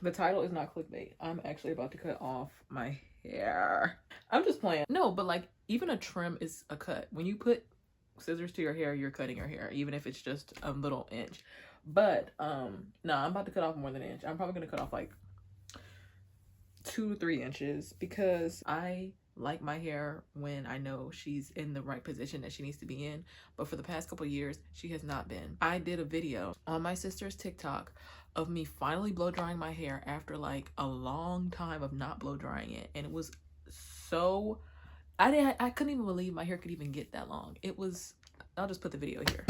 The title is not clickbait. I'm actually about to cut off my hair. I'm just playing. No, but like even a trim is a cut. When you put scissors to your hair, you're cutting your hair, even if it's just a little inch. But no, I'm about to cut off more than an inch. I'm probably gonna cut off like 2 to 3 inches because I like my hair when I know she's in the right position that she needs to be in. But for the past couple of years, she has not been. I did a video on my sister's TikTok of me finally blow drying my hair after like a long time of not blow drying it. And it was so, I couldn't even believe my hair could even get that long. It was, I'll just put the video here.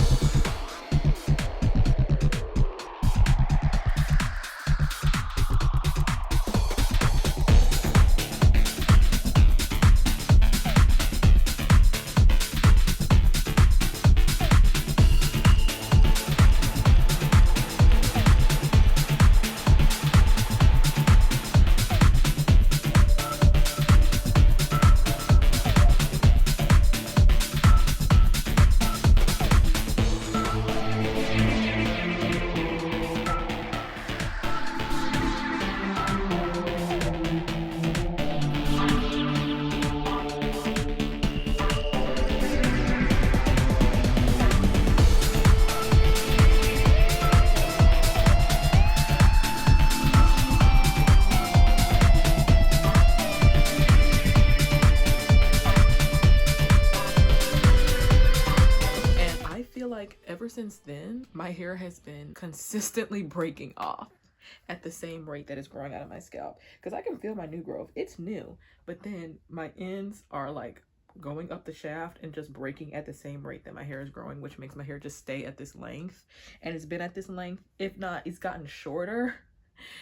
Ever since then, my hair has been consistently breaking off at the same rate that it's growing out of my scalp, because I can feel my new growth. It's new, but then my ends are like going up the shaft and just breaking at the same rate that my hair is growing, which makes my hair just stay at this length. And it's been at this length, if not, it's gotten shorter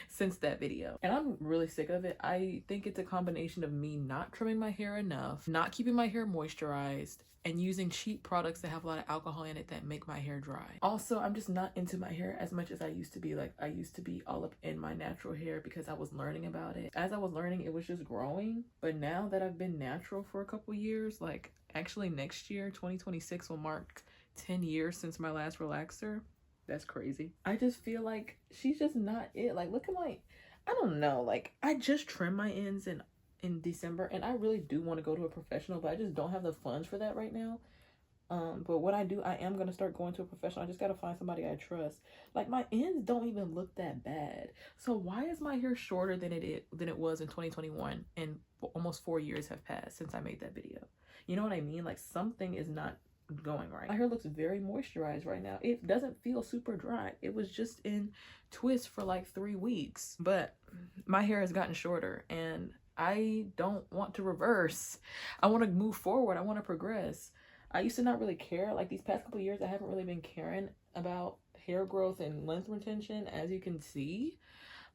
since that video, and I'm really sick of it. I think it's a combination of me not trimming my hair enough, not keeping my hair moisturized, and using cheap products that have a lot of alcohol in it that make my hair dry. Also, I'm just not into my hair as much as I used to be. Like, I used to be all up in my natural hair because I was learning about it. As I was learning, it was just growing. But now that I've been natural for a couple years, like actually next year, 2026 will mark 10 years since my last relaxer. That's crazy. I just feel like she's just not it. Like, look at my, I don't know, like I just trimmed my ends in December, and I really do want to go to a professional, but I just don't have the funds for that right now. But when I do, I am gonna start going to a professional. I just gotta find somebody I trust. Like, my ends don't even look that bad. So why is my hair shorter than it was in 2021, and almost 4 years have passed since I made that video? You know what I mean? Like, something is not going right. My hair looks very moisturized right now. It doesn't feel super dry. It was just in twist for like 3 weeks, but my hair has gotten shorter, and I don't want to reverse. I want to move forward. I want to progress. I used to not really care. Like, these past couple years, I haven't really been caring about hair growth and length retention, as you can see.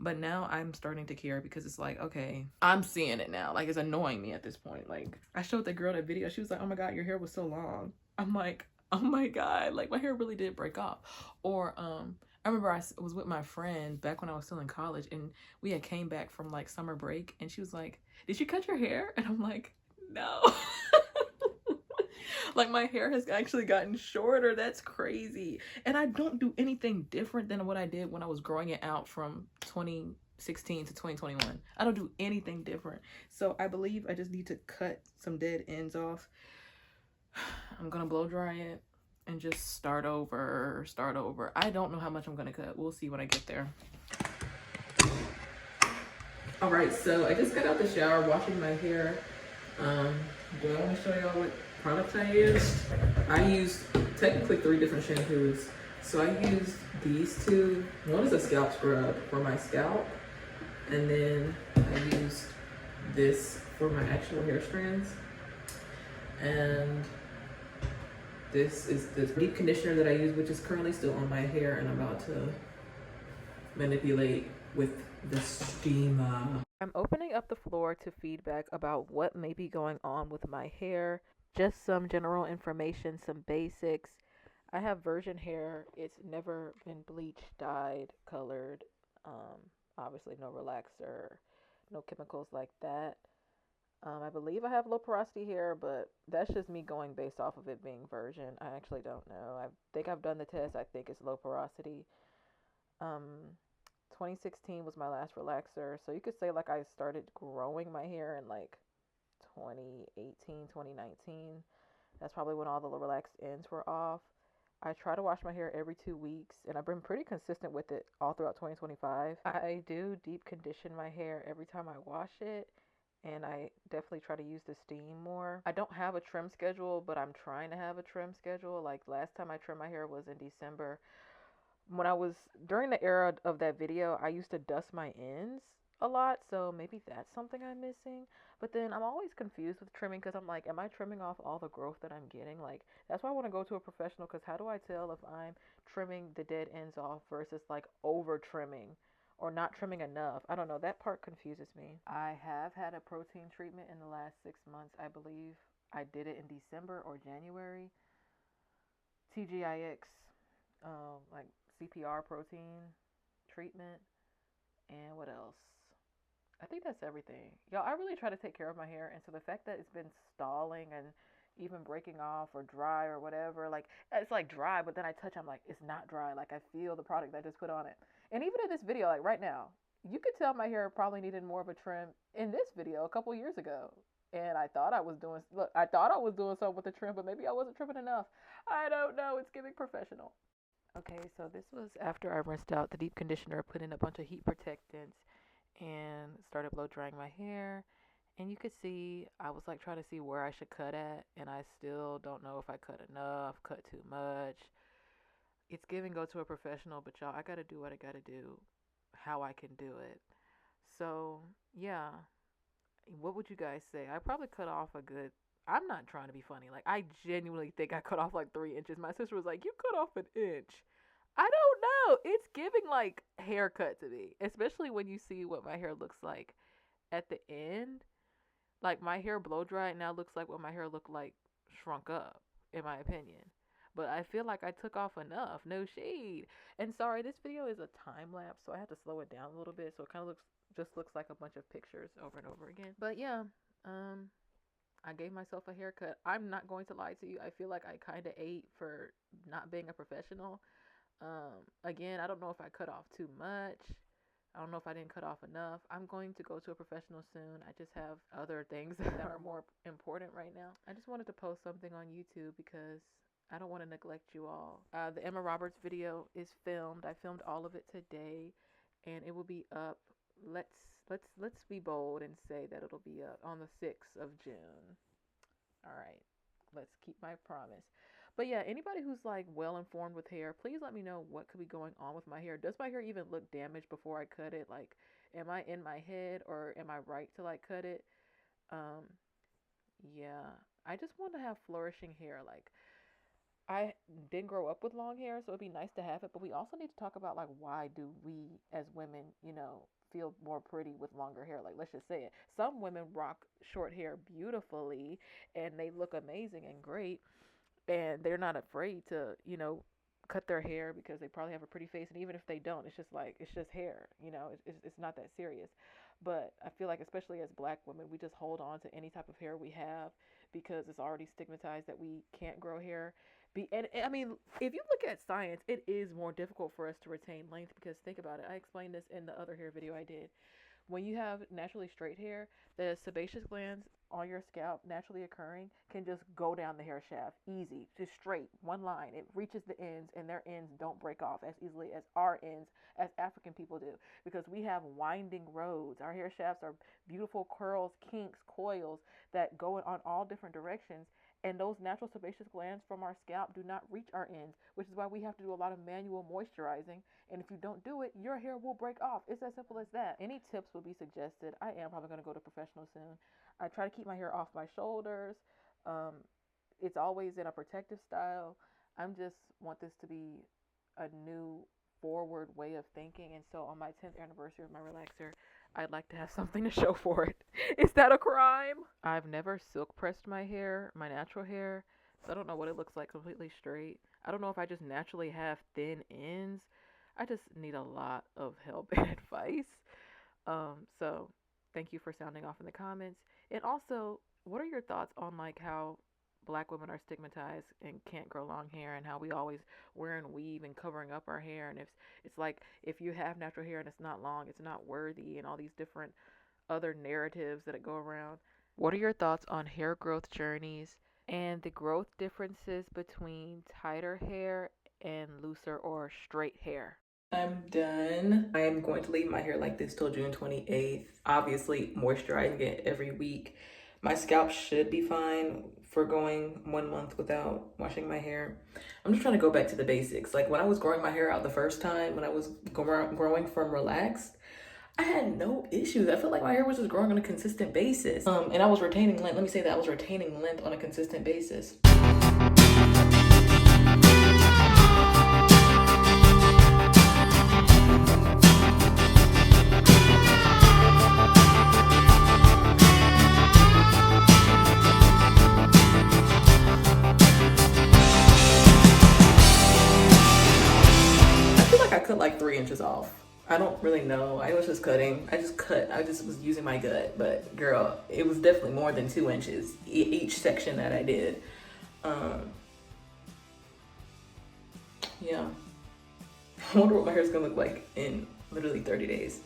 But now I'm starting to care, because it's like, okay, I'm seeing it now. Like, it's annoying me at this point. Like, I showed that girl that video. She was like, oh my God, your hair was so long. I'm like, oh my God, like my hair really did break off. Or I remember I was with my friend back when I was still in college, and we had came back from like summer break, and she was like, did you cut your hair? And I'm like, no. Like, my hair has actually gotten shorter. That's crazy. And I don't do anything different than what I did when I was growing it out from 2016 to 2021. I don't do anything different. So I believe I just need to cut some dead ends off. I'm gonna blow dry it and just start over. I don't know how much I'm gonna cut. We'll see when I get there. All right, so I just got out the shower, washing my hair. Do I want to show y'all what products I used? I used technically 3 different shampoos. So I used these 2. One is a scalp scrub for my scalp, and then I used this for my actual hair strands. And this is the deep conditioner that I use, which is currently still on my hair, and I'm about to manipulate with the steamer. I'm opening up the floor to feedback about what may be going on with my hair. Just some general information, some basics. I have virgin hair. It's never been bleached, dyed, colored. Obviously no relaxer, no chemicals like that. I believe I have low porosity hair, but that's just me going based off of it being virgin. I actually don't know. I think I've done the test. I think it's low porosity. 2016 was my last relaxer. So you could say like I started growing my hair in like 2018, 2019. That's probably when all the relaxed ends were off. I try to wash my hair every 2 weeks, and I've been pretty consistent with it all throughout 2025. I do deep condition my hair every time I wash it, and I definitely try to use the steam more. I don't have a trim schedule, but I'm trying to have a trim schedule. Like last time I trimmed my hair was in December. When I was during the era of that video, I used to dust my ends a lot, so maybe that's something I'm missing. But then I'm always confused with trimming because I'm like, am I trimming off all the growth that I'm getting? Like, that's why I want to go to a professional, because how do I tell if I'm trimming the dead ends off versus like over trimming or not trimming enough? I don't know. That part confuses me. I have had a protein treatment in the last 6 months, I believe. I did it in December or January. TGIX, like CPR protein treatment, and what else? I think that's everything. Y'all, I really try to take care of my hair, and so the fact that it's been stalling and even breaking off or dry or whatever, like it's like dry, but then I touch, I'm like, it's not dry. Like I feel the product that I just put on it. And even in this video, like right now, you could tell my hair probably needed more of a trim in this video a couple years ago. And I thought I was doing, look, I thought I was doing something with the trim, but maybe I wasn't trimming enough. I don't know. It's giving professional. Okay, so this was after I rinsed out the deep conditioner, put in a bunch of heat protectants, and started blow drying my hair. And you could see I was like trying to see where I should cut at, and I still don't know if I cut enough, cut too much. It's giving go to a professional, but y'all, I gotta do what I gotta do, how I can do it. So yeah, what would you guys say? I probably cut off a good. I'm not trying to be funny. Like I genuinely think I cut off like 3 inches. My sister was like, "You cut off an inch." I don't know. It's giving like haircut to me, especially when you see what my hair looks like at the end. Like my hair blow dried now looks like what my hair looked like shrunk up, in my opinion. But I feel like I took off enough. No shade. And sorry, this video is a time lapse, so I have to slow it down a little bit, so it kind of looks like a bunch of pictures over and over again. But yeah, I gave myself a haircut. I'm not going to lie to you. I feel like I kind of ate for not being a professional. Again, I don't know if I cut off too much. I don't know if I didn't cut off enough. I'm going to go to a professional soon. I just have other things that are more important right now. I just wanted to post something on YouTube because I don't want to neglect you all. The Emma Roberts video is filmed. I filmed all of it today, and it will be up. Let's be bold and say that it'll be up on the 6th of June. All right. Let's keep my promise. But yeah, anybody who's like well informed with hair, please let me know what could be going on with my hair. Does my hair even look damaged before I cut it? Like, am I in my head or am I right to like cut it? Yeah, I just want to have flourishing hair. Like, I didn't grow up with long hair, so it'd be nice to have it. But we also need to talk about like why do we as women, feel more pretty with longer hair? Like, let's just say it. Some women rock short hair beautifully and they look amazing and great, and they're not afraid to, cut their hair because they probably have a pretty face. And even if they don't, it's just like, it's just hair, it's not that serious. But I feel like, especially as Black women, we just hold on to any type of hair we have because it's already stigmatized that we can't grow hair. And I mean, if you look at science, it is more difficult for us to retain length because think about it. I explained this in the other hair video I did. When you have naturally straight hair, the sebaceous glands on your scalp naturally occurring can just go down the hair shaft easy, just straight, one line. It reaches the ends, and their ends don't break off as easily as our ends, as African people do, because we have winding roads. Our hair shafts are beautiful curls, kinks, coils that go on all different directions, and those natural sebaceous glands from our scalp do not reach our ends, which is why we have to do a lot of manual moisturizing. And if you don't do it, your hair will break off. It's as simple as that. Any tips would be suggested. I am probably going to go to professional soon. I try to keep my hair off my shoulders. It's always in a protective style. I just want this to be a new forward way of thinking. And so on my 10th anniversary of my relaxer, I'd like to have something to show for it. Is that a crime? I've never silk pressed my hair, my natural hair, so I don't know what it looks like completely straight. I don't know if I just naturally have thin ends. I just need a lot of help and advice. So thank you for sounding off in the comments. And also, what are your thoughts on like how Black women are stigmatized and can't grow long hair, and how we always wearing weave and covering up our hair, and it's like if you have natural hair and it's not long, it's not worthy, and all these different other narratives that go around. What are your thoughts on hair growth journeys and the growth differences between tighter hair and looser or straight hair? I'm done. I am going to leave my hair like this till June 28th. Obviously, moisturizing it every week. My scalp should be fine for going 1 month without washing my hair. I'm just trying to go back to the basics. Like when I was growing my hair out the first time, when I was growing from relaxed, I had no issues. I felt like my hair was just growing on a consistent basis. And I was retaining length. Let me say that I was retaining length on a consistent basis. I cut like 3 inches off. I don't really know. I was just cutting. I just cut. I just was using my gut. But girl, it was definitely more than 2 inches each section that I did. Yeah. I wonder what my hair's gonna look like in literally 30 days.